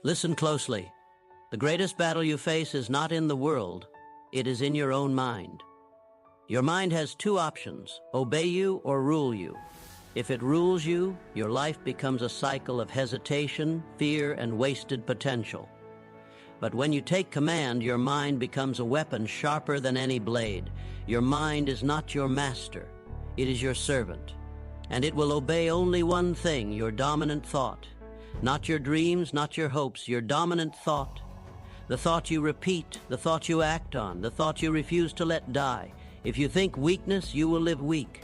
Listen closely. The greatest battle you face is not in the world, it is in your own mind. Your mind has two options: obey you or rule you. If it rules you, your life becomes a cycle of hesitation, fear, and wasted potential. But when you take command, your mind becomes a weapon sharper than any blade. Your mind is not your master, it is your servant. And it will obey only one thing: your dominant thought. Not your dreams, not your hopes, your dominant thought. The thought you repeat, the thought you act on, the thought you refuse to let die. If you think weakness, you will live weak.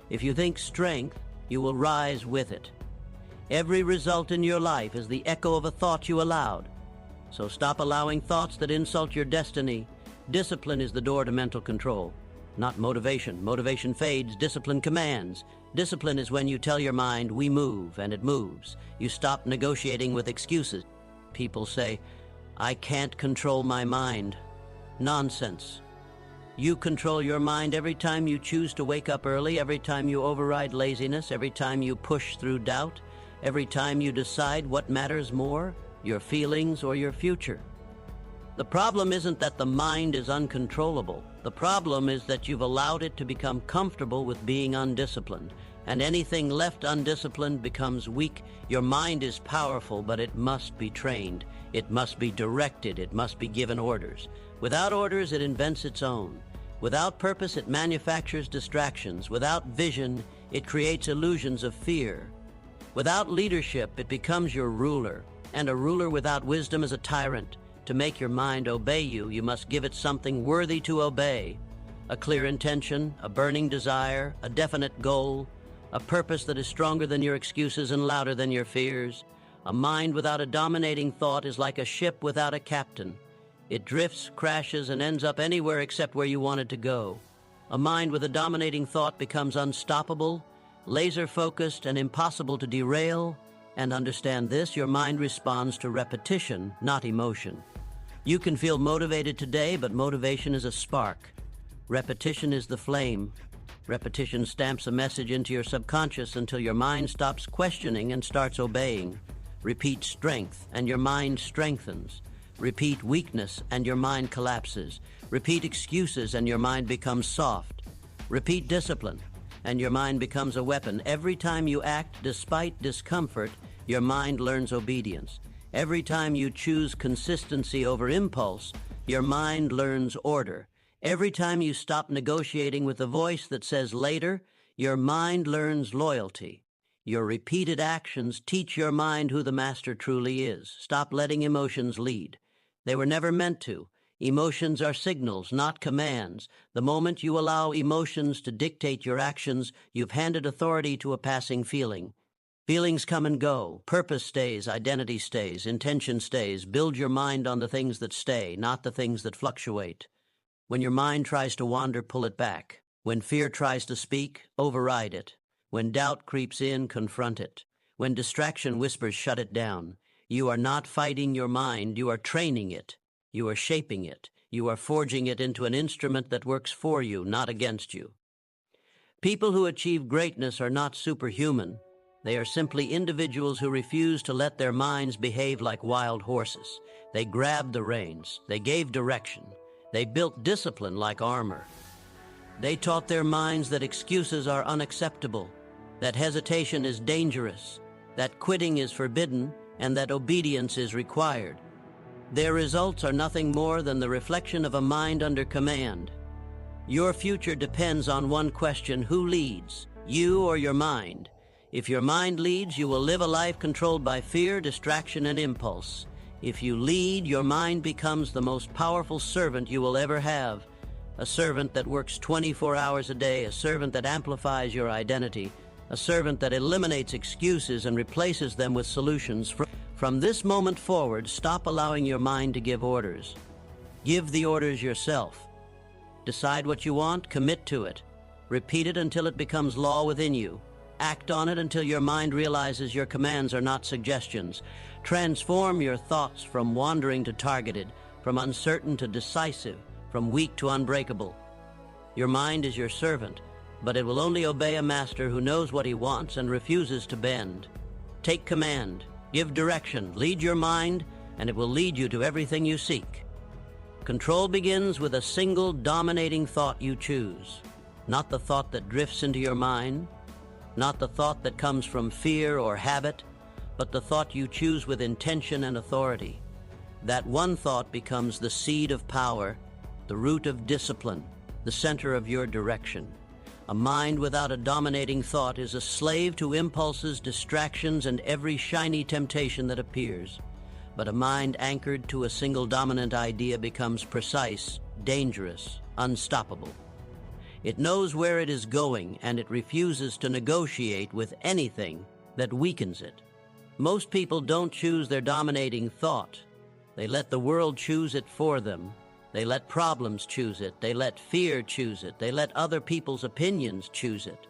If you think strength, you will rise with it. Every result in your life is the echo of a thought you allowed. So stop allowing thoughts that insult your destiny. Discipline is the door to mental control, not motivation. Motivation fades, discipline commands. Discipline is when you tell your mind, we move, and it moves. You stop negotiating with excuses. People say, I can't control my mind. Nonsense. You control your mind every time you choose to wake up early, every time you override laziness, every time you push through doubt, every time you decide what matters more, your feelings or your future. The problem isn't that the mind is uncontrollable. The problem is that you've allowed it to become comfortable with being undisciplined, and anything left undisciplined becomes weak. Your mind is powerful, but it must be trained. It must be directed. It must be given orders. Without orders, it invents its own. Without purpose, it manufactures distractions. Without vision, it creates illusions of fear. Without leadership, it becomes your ruler. And a ruler without wisdom is a tyrant. To make your mind obey you, you must give it something worthy to obey. A clear intention, a burning desire, a definite goal, a purpose that is stronger than your excuses and louder than your fears. A mind without a dominating thought is like a ship without a captain. It drifts, crashes, and ends up anywhere except where you want it to go. A mind with a dominating thought becomes unstoppable, laser-focused, and impossible to derail. And understand this, your mind responds to repetition, not emotion. You can feel motivated today, but motivation is a spark. Repetition is the flame. Repetition stamps a message into your subconscious until your mind stops questioning and starts obeying. Repeat strength, and your mind strengthens. Repeat weakness, and your mind collapses. Repeat excuses, and your mind becomes soft. Repeat discipline, and your mind becomes a weapon. Every time you act despite discomfort, your mind learns obedience. Every time you choose consistency over impulse, your mind learns order. Every time you stop negotiating with the voice that says later, your mind learns loyalty. Your repeated actions teach your mind who the master truly is. Stop letting emotions lead. They were never meant to. Emotions are signals, not commands. The moment you allow emotions to dictate your actions, you've handed authority to a passing feeling. Feelings come and go. Purpose stays, identity stays, intention stays. Build your mind on the things that stay, not the things that fluctuate. When your mind tries to wander, pull it back. When fear tries to speak, override it. When doubt creeps in, confront it. When distraction whispers, shut it down. You are not fighting your mind, you are training it. You are shaping it. You are forging it into an instrument that works for you, not against you. People who achieve greatness are not superhuman. They are simply individuals who refuse to let their minds behave like wild horses. They grabbed the reins. They gave direction. They built discipline like armor. They taught their minds that excuses are unacceptable, that hesitation is dangerous, that quitting is forbidden, and that obedience is required. Their results are nothing more than the reflection of a mind under command. Your future depends on one question: who leads, you or your mind? If your mind leads, you will live a life controlled by fear, distraction, and impulse. If you lead, your mind becomes the most powerful servant you will ever have. A servant that works 24 hours a day, a servant that amplifies your identity, a servant that eliminates excuses and replaces them with solutions. From this moment forward, stop allowing your mind to give orders. Give the orders yourself. Decide what you want, commit to it. Repeat it until it becomes law within you. Act on it until your mind realizes your commands are not suggestions. Transform your thoughts from wandering to targeted, from uncertain to decisive, from weak to unbreakable. Your mind is your servant, but it will only obey a master who knows what he wants and refuses to bend. Take command, give direction, lead your mind, and it will lead you to everything you seek. Control begins with a single dominating thought you choose, not the thought that drifts into your mind, not the thought that comes from fear or habit, but the thought you choose with intention and authority. That one thought becomes the seed of power, the root of discipline, the center of your direction. A mind without a dominating thought is a slave to impulses, distractions, and every shiny temptation that appears. But a mind anchored to a single dominant idea becomes precise, dangerous, unstoppable. It knows where it is going, and it refuses to negotiate with anything that weakens it. Most people don't choose their dominating thought. They let the world choose it for them. They let problems choose it. They let fear choose it. They let other people's opinions choose it.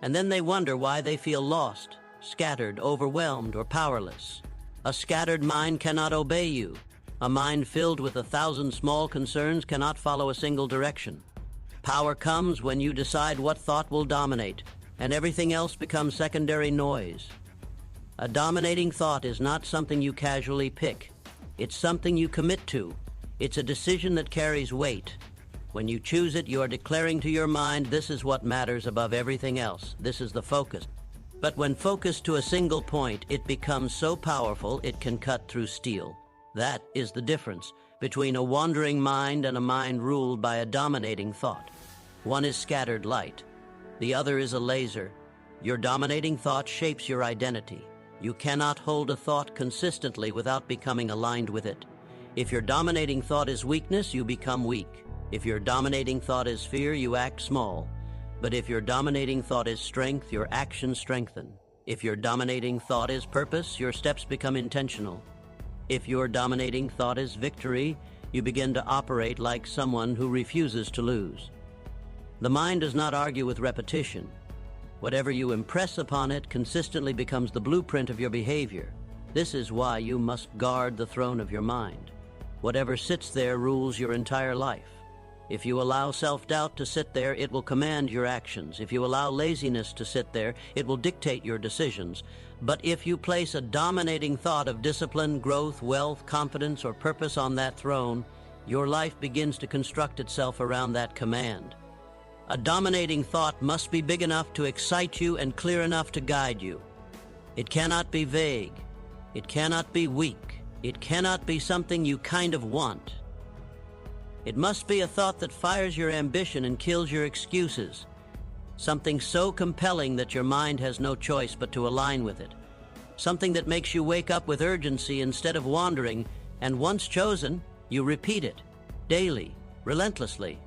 And then they wonder why they feel lost, scattered, overwhelmed, or powerless. A scattered mind cannot obey you. A mind filled with 1,000 small concerns cannot follow a single direction. Power comes when you decide what thought will dominate, and everything else becomes secondary noise. A dominating thought is not something you casually pick. It's something you commit to. It's a decision that carries weight. When you choose it, you are declaring to your mind, this is what matters above everything else. This is the focus. But when focused to a single point, it becomes so powerful it can cut through steel. That is the difference between a wandering mind and a mind ruled by a dominating thought. One is scattered light. The other is a laser. Your dominating thought shapes your identity. You cannot hold a thought consistently without becoming aligned with it. If your dominating thought is weakness, you become weak. If your dominating thought is fear, you act small. But if your dominating thought is strength, your actions strengthen. If your dominating thought is purpose, your steps become intentional. If your dominating thought is victory, you begin to operate like someone who refuses to lose. The mind does not argue with repetition. Whatever you impress upon it consistently becomes the blueprint of your behavior. This is why you must guard the throne of your mind. Whatever sits there rules your entire life. If you allow self-doubt to sit there, it will command your actions. If you allow laziness to sit there, it will dictate your decisions. But if you place a dominating thought of discipline, growth, wealth, confidence, or purpose on that throne, your life begins to construct itself around that command. A dominating thought must be big enough to excite you and clear enough to guide you. It cannot be vague. It cannot be weak. It cannot be something you kind of want. It must be a thought that fires your ambition and kills your excuses. Something so compelling that your mind has no choice but to align with it. Something that makes you wake up with urgency instead of wandering, and once chosen, you repeat it, daily, relentlessly.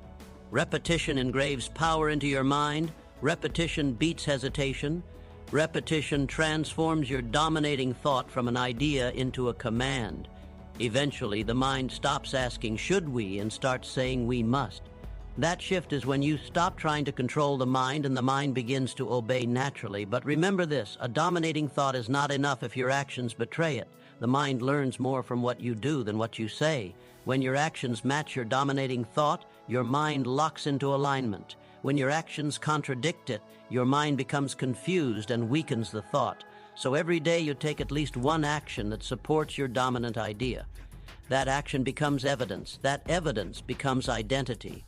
Repetition engraves power into your mind. Repetition beats hesitation. Repetition transforms your dominating thought from an idea into a command. Eventually, the mind stops asking, should we, and starts saying, we must. That shift is when you stop trying to control the mind and the mind begins to obey naturally. But remember this, a dominating thought is not enough if your actions betray it. The mind learns more from what you do than what you say. When your actions match your dominating thought, your mind locks into alignment. When your actions contradict it, your mind becomes confused and weakens the thought. So every day you take at least one action that supports your dominant idea. That action becomes evidence. That evidence becomes identity.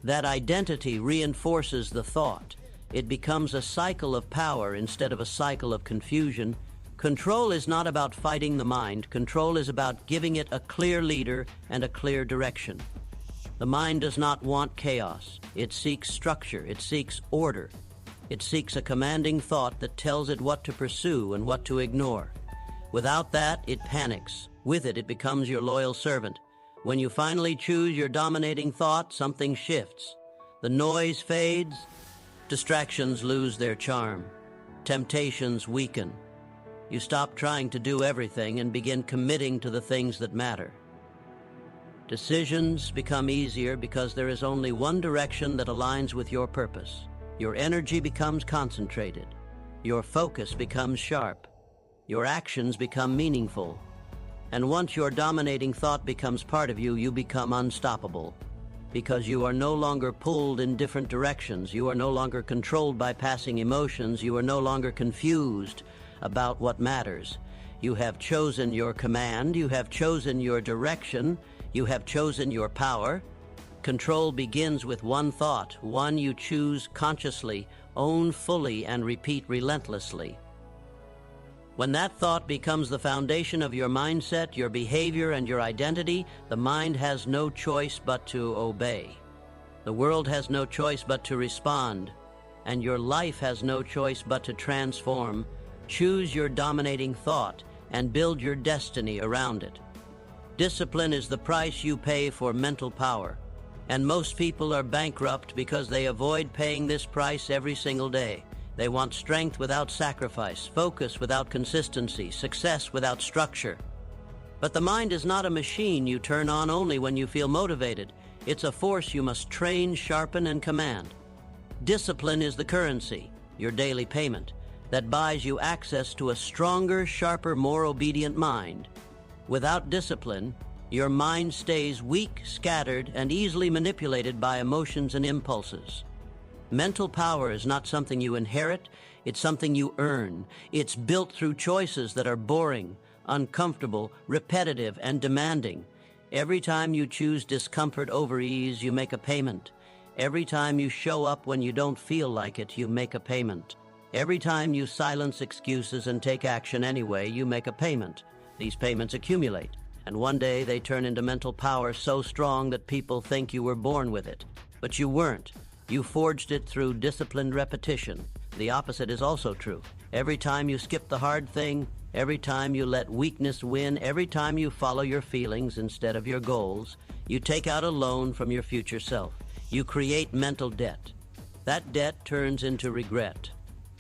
That identity reinforces the thought. It becomes a cycle of power instead of a cycle of confusion. Control is not about fighting the mind. Control is about giving it a clear leader and a clear direction. The mind does not want chaos. It seeks structure. It seeks order. It seeks a commanding thought that tells it what to pursue and what to ignore. Without that, it panics. With it, it becomes your loyal servant. When you finally choose your dominating thought, something shifts. The noise fades. Distractions lose their charm. Temptations weaken. You stop trying to do everything and begin committing to the things that matter. Decisions become easier because there is only one direction that aligns with your purpose. Your energy becomes concentrated. Your focus becomes sharp. Your actions become meaningful. And once your dominating thought becomes part of you, you become unstoppable. Because you are no longer pulled in different directions. You are no longer controlled by passing emotions. You are no longer confused about what matters. You have chosen your command, you have chosen your direction, you have chosen your power. Control begins with one thought, one you choose consciously, own fully, and repeat relentlessly. When that thought becomes the foundation of your mindset, your behavior, and your identity, the mind has no choice but to obey. The world has no choice but to respond, and your life has no choice but to transform. Choose your dominating thought and build your destiny around it. Discipline is the price you pay for mental power, and most people are bankrupt because they avoid paying this price every single day. They want strength without sacrifice, focus without consistency, success without structure. But the mind is not a machine you turn on only when you feel motivated. It's a force you must train, sharpen, and command. Discipline is the currency, your daily payment, that buys you access to a stronger, sharper, more obedient mind. Without discipline, your mind stays weak, scattered, and easily manipulated by emotions and impulses. Mental power is not something you inherit, it's something you earn. It's built through choices that are boring, uncomfortable, repetitive, and demanding. Every time you choose discomfort over ease, you make a payment. Every time you show up when you don't feel like it, you make a payment. Every time you silence excuses and take action anyway, you make a payment. These payments accumulate, and one day they turn into mental power so strong that people think you were born with it. But you weren't. You forged it through disciplined repetition. The opposite is also true. Every time you skip the hard thing, every time you let weakness win, every time you follow your feelings instead of your goals, you take out a loan from your future self. You create mental debt. That debt turns into regret.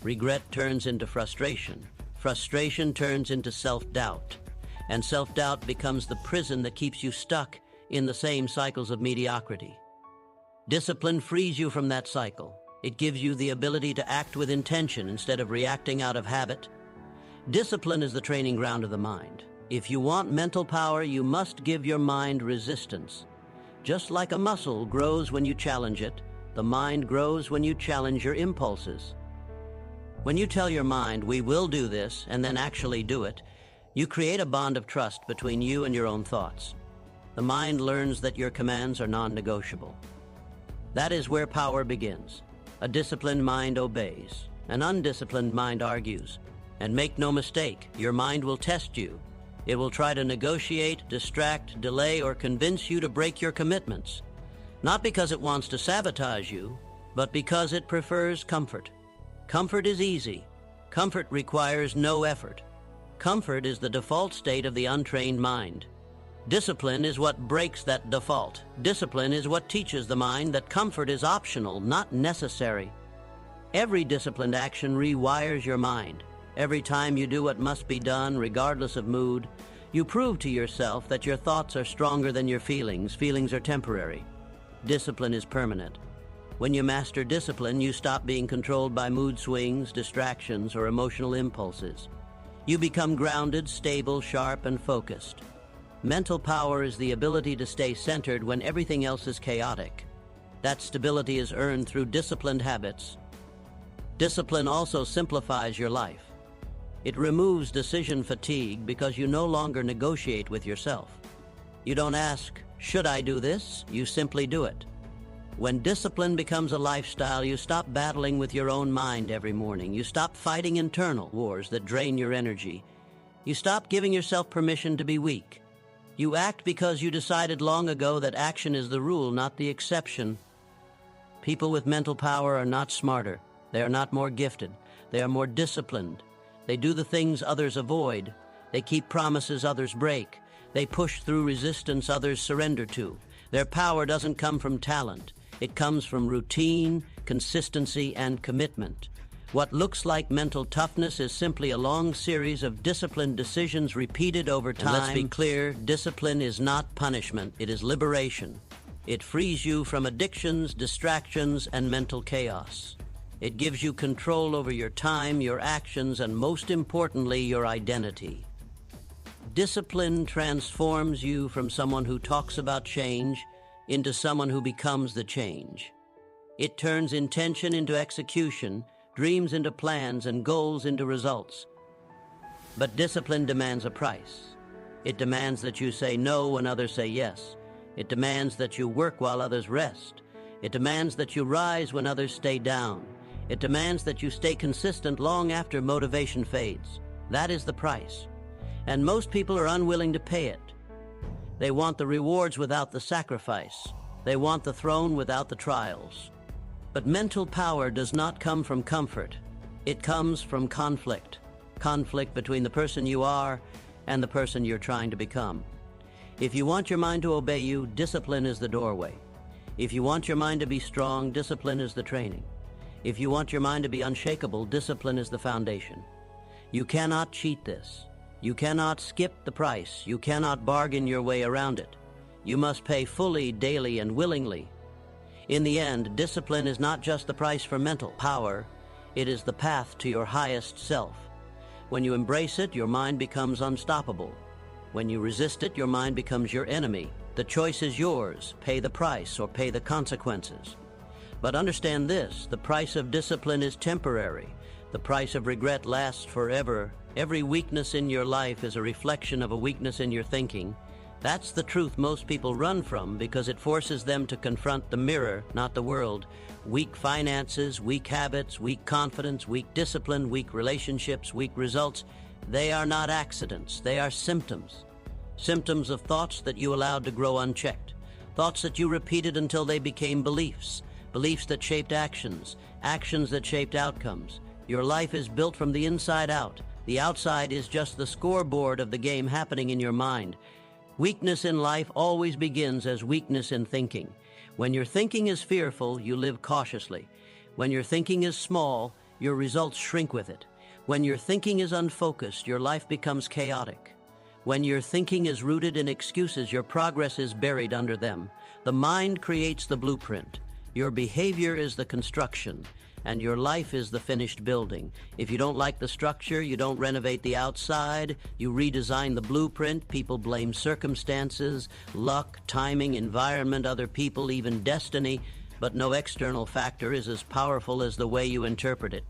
Regret turns into frustration. Frustration turns into self-doubt. And self-doubt becomes the prison that keeps you stuck in the same cycles of mediocrity. Discipline frees you from that cycle. It gives you the ability to act with intention instead of reacting out of habit. Discipline is the training ground of the mind. If you want mental power, you must give your mind resistance. Just like a muscle grows when you challenge it, the mind grows when you challenge your impulses. When you tell your mind, "We will do this," and then actually do it, you create a bond of trust between you and your own thoughts. The mind learns that your commands are non-negotiable. That is where power begins. A disciplined mind obeys. An undisciplined mind argues. And make no mistake, your mind will test you. It will try to negotiate, distract, delay, or convince you to break your commitments. Not because it wants to sabotage you, but because it prefers comfort. Comfort is easy. Comfort requires no effort. Comfort is the default state of the untrained mind. Discipline is what breaks that default. Discipline is what teaches the mind that comfort is optional, not necessary. Every disciplined action rewires your mind. Every time you do what must be done, regardless of mood, you prove to yourself that your thoughts are stronger than your feelings. Feelings are temporary. Discipline is permanent. When you master discipline, you stop being controlled by mood swings, distractions, or emotional impulses. You become grounded, stable, sharp, and focused. Mental power is the ability to stay centered when everything else is chaotic. That stability is earned through disciplined habits. Discipline also simplifies your life. It removes decision fatigue because you no longer negotiate with yourself. You don't ask, "Should I do this?" You simply do it. When discipline becomes a lifestyle, you stop battling with your own mind every morning. You stop fighting internal wars that drain your energy. You stop giving yourself permission to be weak. You act because you decided long ago that action is the rule, not the exception. People with mental power are not smarter. They are not more gifted. They are more disciplined. They do the things others avoid. They keep promises others break. They push through resistance others surrender to. Their power doesn't come from talent. It comes from routine, consistency, and commitment. What looks like mental toughness is simply a long series of disciplined decisions repeated over time. And let's be clear, discipline is not punishment, it is liberation. It frees you from addictions, distractions, and mental chaos. It gives you control over your time, your actions, and most importantly, your identity. Discipline transforms you from someone who talks about change into someone who becomes the change. It turns intention into execution, dreams into plans, and goals into results. But discipline demands a price. It demands that you say no when others say yes. It demands that you work while others rest. It demands that you rise when others stay down. It demands that you stay consistent long after motivation fades. That is the price. And most people are unwilling to pay it. They want the rewards without the sacrifice. They want the throne without the trials. But mental power does not come from comfort. It comes from conflict. Conflict between the person you are and the person you're trying to become. If you want your mind to obey you, discipline is the doorway. If you want your mind to be strong, discipline is the training. If you want your mind to be unshakable, discipline is the foundation. You cannot cheat this. You cannot skip the price. You cannot bargain your way around it. You must pay fully, daily, and willingly. In the end, discipline is not just the price for mental power. It is the path to your highest self. When you embrace it, your mind becomes unstoppable. When you resist it, your mind becomes your enemy. The choice is yours. Pay the price or pay the consequences. But understand this, the price of discipline is temporary. The price of regret lasts forever. Every weakness in your life is a reflection of a weakness in your thinking. That's the truth most people run from because it forces them to confront the mirror, not the world. Weak finances, weak habits, weak confidence, weak discipline, weak relationships, weak results. They are not accidents. They are symptoms. Symptoms of thoughts that you allowed to grow unchecked. Thoughts that you repeated until they became beliefs. Beliefs that shaped actions. Actions that shaped outcomes. Your life is built from the inside out. The outside is just the scoreboard of the game happening in your mind. Weakness in life always begins as weakness in thinking. When your thinking is fearful, you live cautiously. When your thinking is small, your results shrink with it. When your thinking is unfocused, your life becomes chaotic. When your thinking is rooted in excuses, your progress is buried under them. The mind creates the blueprint. Your behavior is the construction, and your life is the finished building. If you don't like the structure, you don't renovate the outside, you redesign the blueprint. People blame circumstances, luck, timing, environment, other people, even destiny, but no external factor is as powerful as the way you interpret it.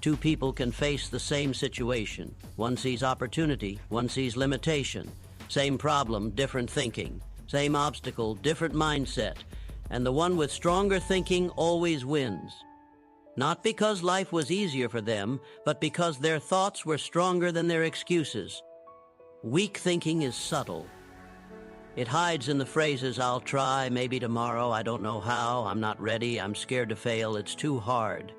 Two people can face the same situation. One sees opportunity, one sees limitation. Same problem, different thinking. Same obstacle, different mindset. And the one with stronger thinking always wins. Not because life was easier for them, but because their thoughts were stronger than their excuses. Weak thinking is subtle. It hides in the phrases, I'll try, maybe tomorrow, I don't know how, I'm not ready, I'm scared to fail, it's too hard.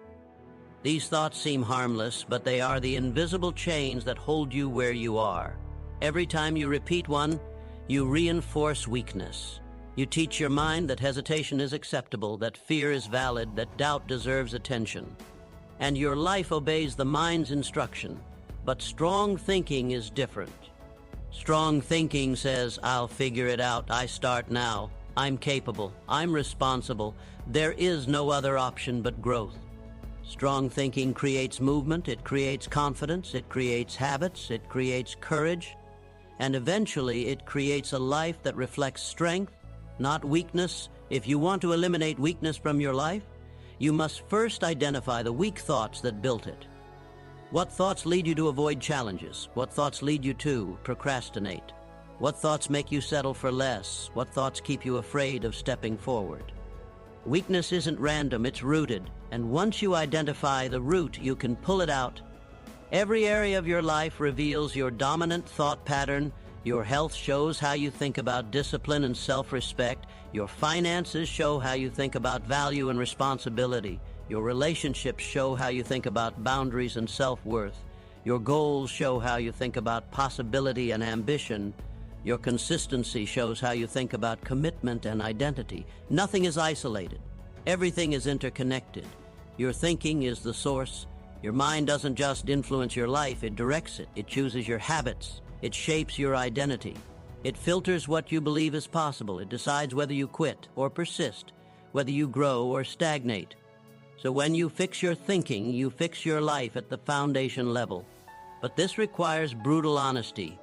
These thoughts seem harmless, but they are the invisible chains that hold you where you are. Every time you repeat one, you reinforce weakness. You teach your mind that hesitation is acceptable, that fear is valid, that doubt deserves attention. And your life obeys the mind's instruction. But strong thinking is different. Strong thinking says, I'll figure it out, I start now, I'm capable, I'm responsible, there is no other option but growth. Strong thinking creates movement, it creates confidence, it creates habits, it creates courage, and eventually it creates a life that reflects strength, not weakness. If you want to eliminate weakness from your life, you must first identify the weak thoughts that built it. What thoughts lead you to avoid challenges? What thoughts lead you to procrastinate? What thoughts make you settle for less? What thoughts keep you afraid of stepping forward? Weakness isn't random, it's rooted. And once you identify the root, you can pull it out. Every area of your life reveals your dominant thought pattern. Your health shows how you think about discipline and self-respect. Your finances show how you think about value and responsibility. Your relationships show how you think about boundaries and self-worth. Your goals show how you think about possibility and ambition. Your consistency shows how you think about commitment and identity. Nothing is isolated. Everything is interconnected. Your thinking is the source. Your mind doesn't just influence your life, it directs it. It chooses your habits. It shapes your identity. It filters what you believe is possible. It decides whether you quit or persist, whether you grow or stagnate. So when you fix your thinking, you fix your life at the foundation level. But this requires brutal honesty.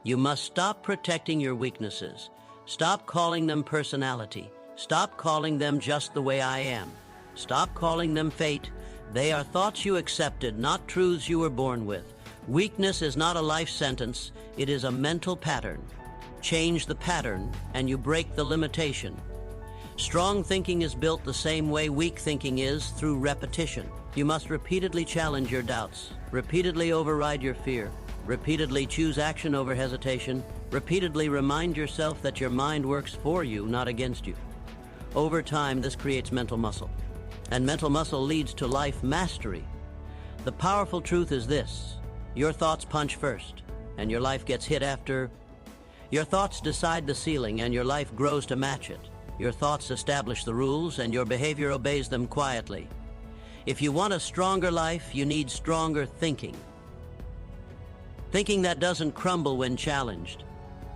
You must stop protecting your weaknesses. Stop calling them personality. Stop calling them just the way I am. Stop calling them fate. They are thoughts you accepted, not truths you were born with. Weakness is not a life sentence, it is a mental pattern. Change the pattern and you break the limitation. Strong thinking is built the same way weak thinking is, through repetition. You must repeatedly challenge your doubts, repeatedly override your fear, repeatedly choose action over hesitation, repeatedly remind yourself that your mind works for you, not against you. Over time, this creates mental muscle, and mental muscle leads to life mastery. The powerful truth is this: your thoughts punch first, and your life gets hit after. Your thoughts decide the ceiling, and your life grows to match it. Your thoughts establish the rules, and your behavior obeys them quietly. If you want a stronger life, you need stronger thinking. Thinking that doesn't crumble when challenged.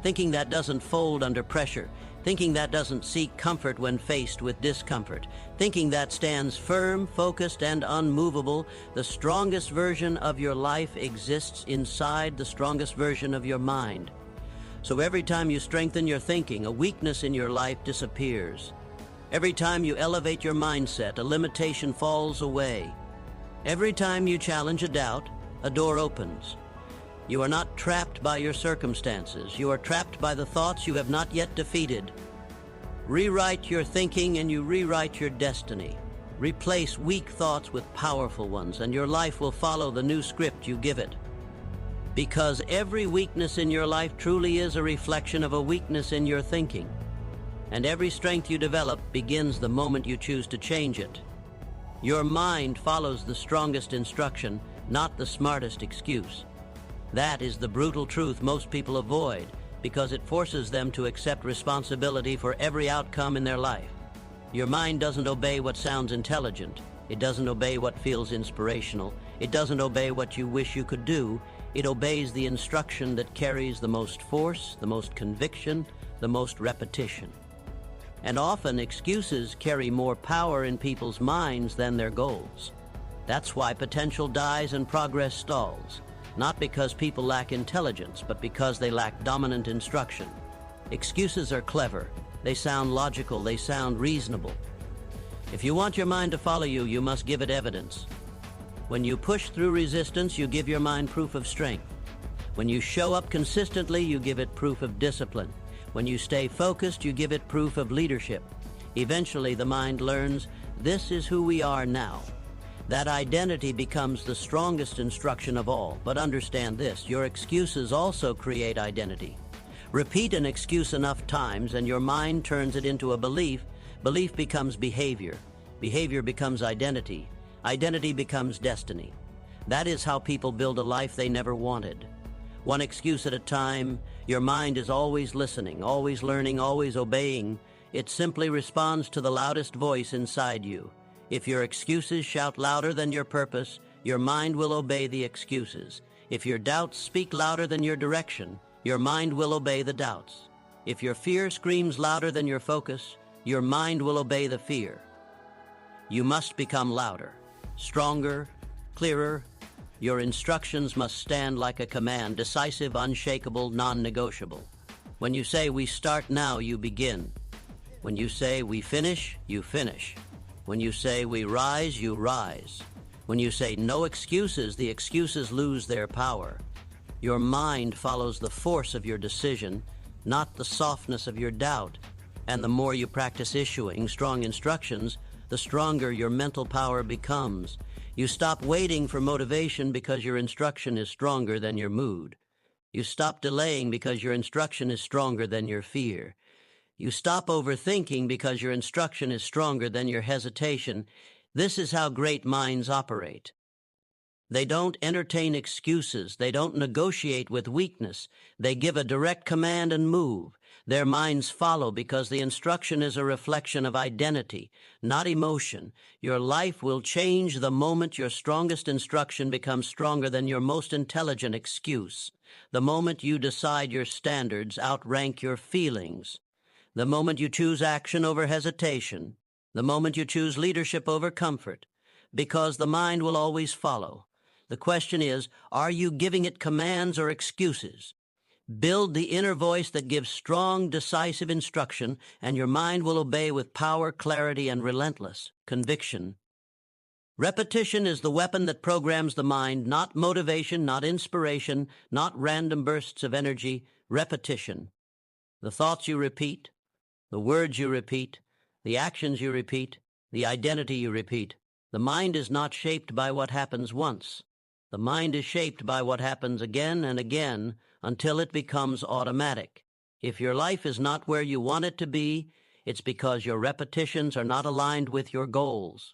Thinking that doesn't fold under pressure. Thinking that doesn't seek comfort when faced with discomfort. Thinking that stands firm, focused, and unmovable. The strongest version of your life exists inside the strongest version of your mind. So every time you strengthen your thinking, a weakness in your life disappears. Every time you elevate your mindset, a limitation falls away. Every time you challenge a doubt, a door opens. You are not trapped by your circumstances. You are trapped by the thoughts you have not yet defeated. Rewrite your thinking and you rewrite your destiny. Replace weak thoughts with powerful ones, and your life will follow the new script you give it. Because every weakness in your life truly is a reflection of a weakness in your thinking. And every strength you develop begins the moment you choose to change it. Your mind follows the strongest instruction, not the smartest excuse. That is the brutal truth most people avoid, because it forces them to accept responsibility for every outcome in their life. Your mind doesn't obey what sounds intelligent. It doesn't obey what feels inspirational. It doesn't obey what you wish you could do. It obeys the instruction that carries the most force, the most conviction, the most repetition. And often excuses carry more power in people's minds than their goals. That's why potential dies and progress stalls. Not because people lack intelligence, but because they lack dominant instruction. Excuses are clever. They sound logical. They sound reasonable. If you want your mind to follow you, you must give it evidence. When you push through resistance, you give your mind proof of strength. When you show up consistently, you give it proof of discipline. When you stay focused, you give it proof of leadership. Eventually, the mind learns, this is who we are now. That identity becomes the strongest instruction of all. But understand this, your excuses also create identity. Repeat an excuse enough times and your mind turns it into a belief. Belief becomes behavior. Behavior becomes identity. Identity becomes destiny. That is how people build a life they never wanted. One excuse at a time. Your mind is always listening, always learning, always obeying. It simply responds to the loudest voice inside you. If your excuses shout louder than your purpose, your mind will obey the excuses. If your doubts speak louder than your direction, your mind will obey the doubts. If your fear screams louder than your focus, your mind will obey the fear. You must become louder, stronger, clearer. Your instructions must stand like a command, decisive, unshakable, non-negotiable. When you say, we start now, you begin. When you say, we finish, you finish. When you say, we rise, you rise. When you say, no excuses, the excuses lose their power. Your mind follows the force of your decision, not the softness of your doubt. And the more you practice issuing strong instructions, the stronger your mental power becomes. You stop waiting for motivation because your instruction is stronger than your mood. You stop delaying because your instruction is stronger than your fear. You stop overthinking because your instruction is stronger than your hesitation. This is how great minds operate. They don't entertain excuses. They don't negotiate with weakness. They give a direct command and move. Their minds follow because the instruction is a reflection of identity, not emotion. Your life will change the moment your strongest instruction becomes stronger than your most intelligent excuse. The moment you decide your standards outrank your feelings. The moment you choose action over hesitation. The moment you choose leadership over comfort. Because the mind will always follow. The question is, are you giving it commands or excuses? Build the inner voice that gives strong, decisive instruction, and your mind will obey with power, clarity, and relentless conviction. Repetition is the weapon that programs the mind, not motivation, not inspiration, not random bursts of energy. Repetition. The thoughts you repeat, the words you repeat, the actions you repeat, the identity you repeat. The mind is not shaped by what happens once. The mind is shaped by what happens again and again until it becomes automatic. If your life is not where you want it to be, it's because your repetitions are not aligned with your goals.